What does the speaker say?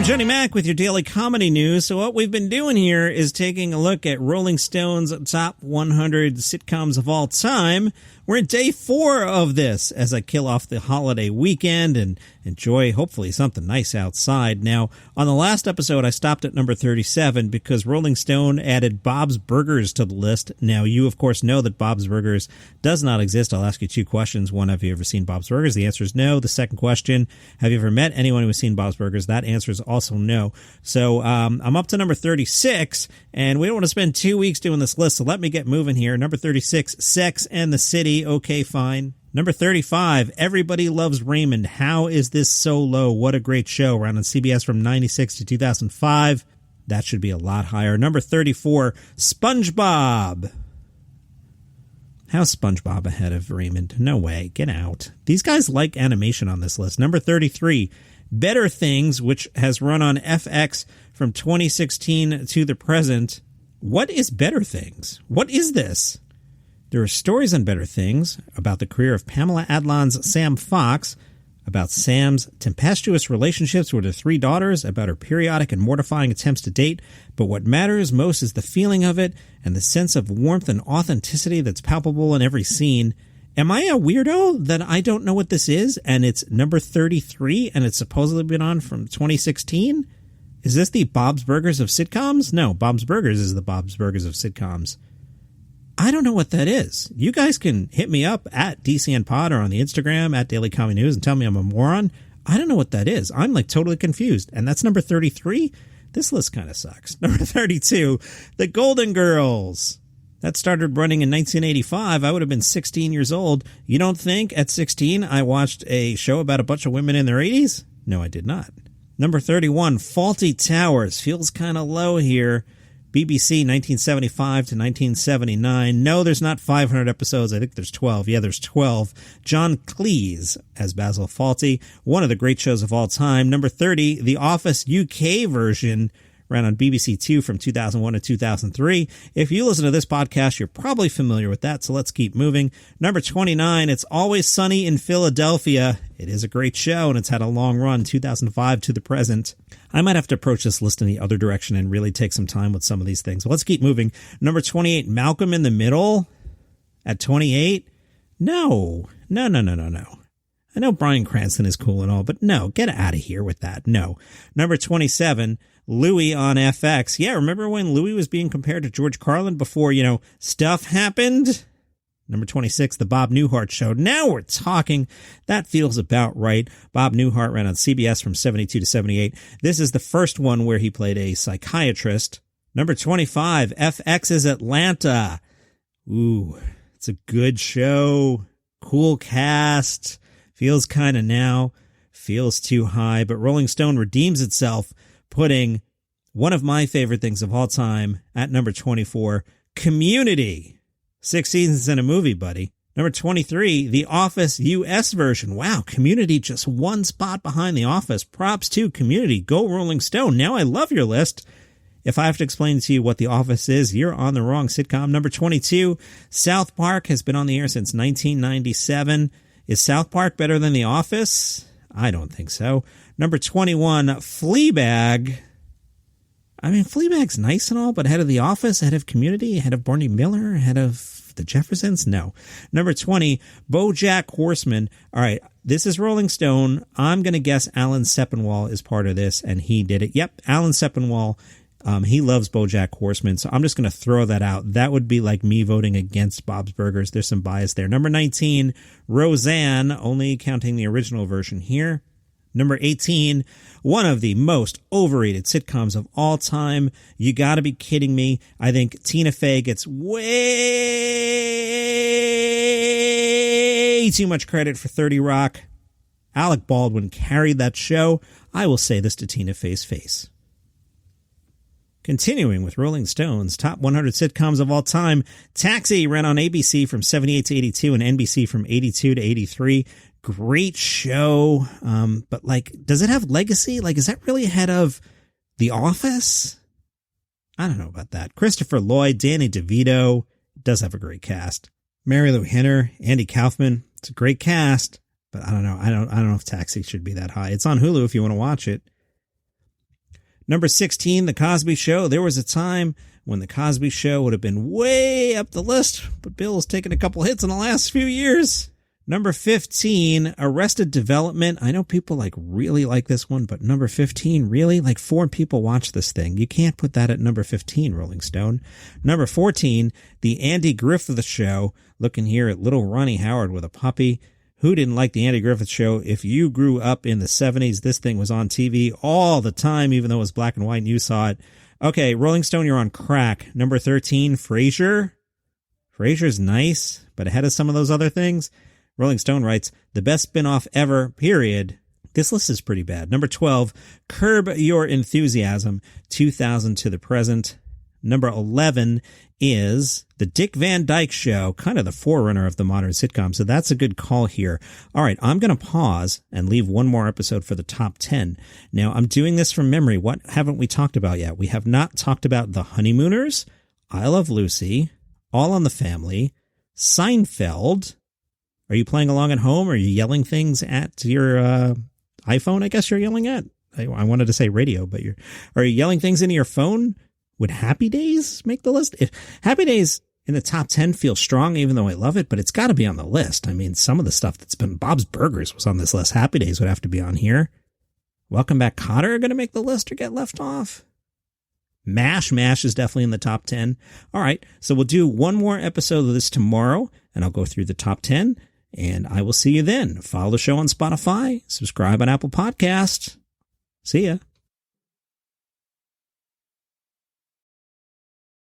Johnny Mac with your daily comedy news. So what we've been doing here is taking a look at Rolling Stone's top 100 sitcoms of all time. We're in day 4 of this as I kill off the holiday weekend and enjoy hopefully something nice outside. Now, on the last episode, I stopped at number 37 because Rolling Stone added Bob's Burgers to the list. Now, you, of course, know that Bob's Burgers does not exist. I'll ask you 2 questions. One, have you ever seen Bob's Burgers? The answer is no. The second question, have you ever met anyone who has seen Bob's Burgers? That answer is also no. So I'm up to number 36, and we don't want to spend 2 weeks doing this list, so let me get moving here. Number 36, Sex and the City. Okay, fine. Number 35, Everybody Loves Raymond. How is this so low? What a great show. Ran on CBS from 96 to 2005. That should be a lot higher. Number 34, Spongebob. How's SpongeBob ahead of Raymond? No way. Get out. These guys like animation on this list. Number 33, Better Things, which has run on FX from 2016 to the present. What is Better Things? What is this? There are stories on Better Things about the career of Pamela Adlon's Sam Fox, about Sam's tempestuous relationships with her 3 daughters, about her periodic and mortifying attempts to date, but what matters most is the feeling of it and the sense of warmth and authenticity that's palpable in every scene. Am I a weirdo that I don't know what this is, and it's number 33, and it's supposedly been on from 2016? Is this the Bob's Burgers of sitcoms? No, Bob's Burgers is the Bob's Burgers of sitcoms. I don't know what that is. You guys can hit me up at DCNPod or on the Instagram at Daily Comedy News and tell me I'm a moron. I don't know what that is. I'm like totally confused. And that's number 33? This list kind of sucks. Number 32, The Golden Girls. That started running in 1985. I would have been 16 years old. You don't think at 16 I watched a show about a bunch of women in their 80s? No, I did not. Number 31, Fawlty Towers. Feels kind of low here. BBC 1975 to 1979. No, there's not 500 episodes. I think there's 12. Yeah, there's 12. John Cleese as Basil Fawlty. One of the great shows of all time. Number 30, The Office UK version. Ran on BBC 2 from 2001 to 2003. If you listen to this podcast, you're probably familiar with that, so let's keep moving. Number 29, It's Always Sunny in Philadelphia. It is a great show, and it's had a long run, 2005 to the present. I might have to approach this list in the other direction and really take some time with some of these things. Well, let's keep moving. Number 28, Malcolm in the Middle. At 28? No. I know Bryan Cranston is cool and all, but no, get out of here with that. No. Number 27, Louis on FX. Yeah, remember when Louis was being compared to George Carlin before, stuff happened? Number 26, The Bob Newhart Show. Now we're talking. That feels about right. Bob Newhart ran on CBS from 72 to 78. This is the first one where he played a psychiatrist. Number 25, FX's Atlanta. Ooh, it's a good show. Cool cast. Feels kind of now. Feels too high. But Rolling Stone redeems itself, putting one of my favorite things of all time at number 24, Community. 6 seasons in a movie, buddy. Number 23, The Office US version. Wow, Community just 1 spot behind The Office. Props to Community. Go Rolling Stone. Now I love your list. If I have to explain to you what The Office is, you're on the wrong sitcom. Number 22, South Park has been on the air since 1997. Is South Park better than The Office? I don't think so. Number 21, Fleabag. I mean, Fleabag's nice and all, but ahead of The Office, ahead of Community, ahead of Barney Miller, ahead of The Jeffersons? No. Number 20, Bojack Horseman. All right, this is Rolling Stone. I'm going to guess Alan Sepinwall is part of this, and he did it. Yep, Alan Sepinwall. He loves Bojack Horseman, so I'm just going to throw that out. That would be like me voting against Bob's Burgers. There's some bias there. Number 19, Roseanne, only counting the original version here. Number 18, one of the most overrated sitcoms of all time. You got to be kidding me. I think Tina Fey gets way too much credit for 30 Rock. Alec Baldwin carried that show. I will say this to Tina Fey's face. Continuing with Rolling Stone's top 100 sitcoms of all time, Taxi ran on ABC from 78 to 82 and NBC from 82 to 83. Great show. But does it have legacy? Is that really ahead of The Office? I don't know about that. Christopher Lloyd, Danny DeVito does have a great cast. Mary Lou Henner, Andy Kaufman. It's a great cast, but I don't know. I don't know if Taxi should be that high. It's on Hulu if you want to watch it. Number 16, The Cosby Show. There was a time when The Cosby Show would have been way up the list, but Bill's taken a couple hits in the last few years. Number 15, Arrested Development. I know people really like this one, but number 15, really? 4 people watch this thing. You can't put that at number 15, Rolling Stone. Number 14, The Andy Griffith Show. Looking here at little Ronnie Howard with a puppy. Who didn't like The Andy Griffith Show? If you grew up in the 70s, this thing was on TV all the time, even though it was black and white and you saw it. Okay, Rolling Stone, you're on crack. Number 13, Frasier. Frasier's nice, but ahead of some of those other things. Rolling Stone writes, the best spinoff ever, period. This list is pretty bad. Number 12, Curb Your Enthusiasm, 2000 to the present. Number 11 is The Dick Van Dyke Show, kind of the forerunner of the modern sitcom, so that's a good call here. All right, I'm going to pause and leave one more episode for the top 10. Now, I'm doing this from memory. What haven't we talked about yet? We have not talked about The Honeymooners, I Love Lucy, All in the Family, Seinfeld. Are you playing along at home? Are you yelling things at your iPhone? I guess you're yelling at. I wanted to say radio, but are you yelling things into your phone? Would Happy Days make the list? If Happy Days in the top 10 feels strong, even though I love it, but it's got to be on the list. I mean, some of the stuff that's been Bob's Burgers was on this list. Happy Days would have to be on here. Welcome Back, Kotter going to make the list or get left off? MASH is definitely in the top 10. All right, so we'll do one more episode of this tomorrow, and I'll go through the top 10. And I will see you then. Follow the show on Spotify. Subscribe on Apple Podcasts. See ya.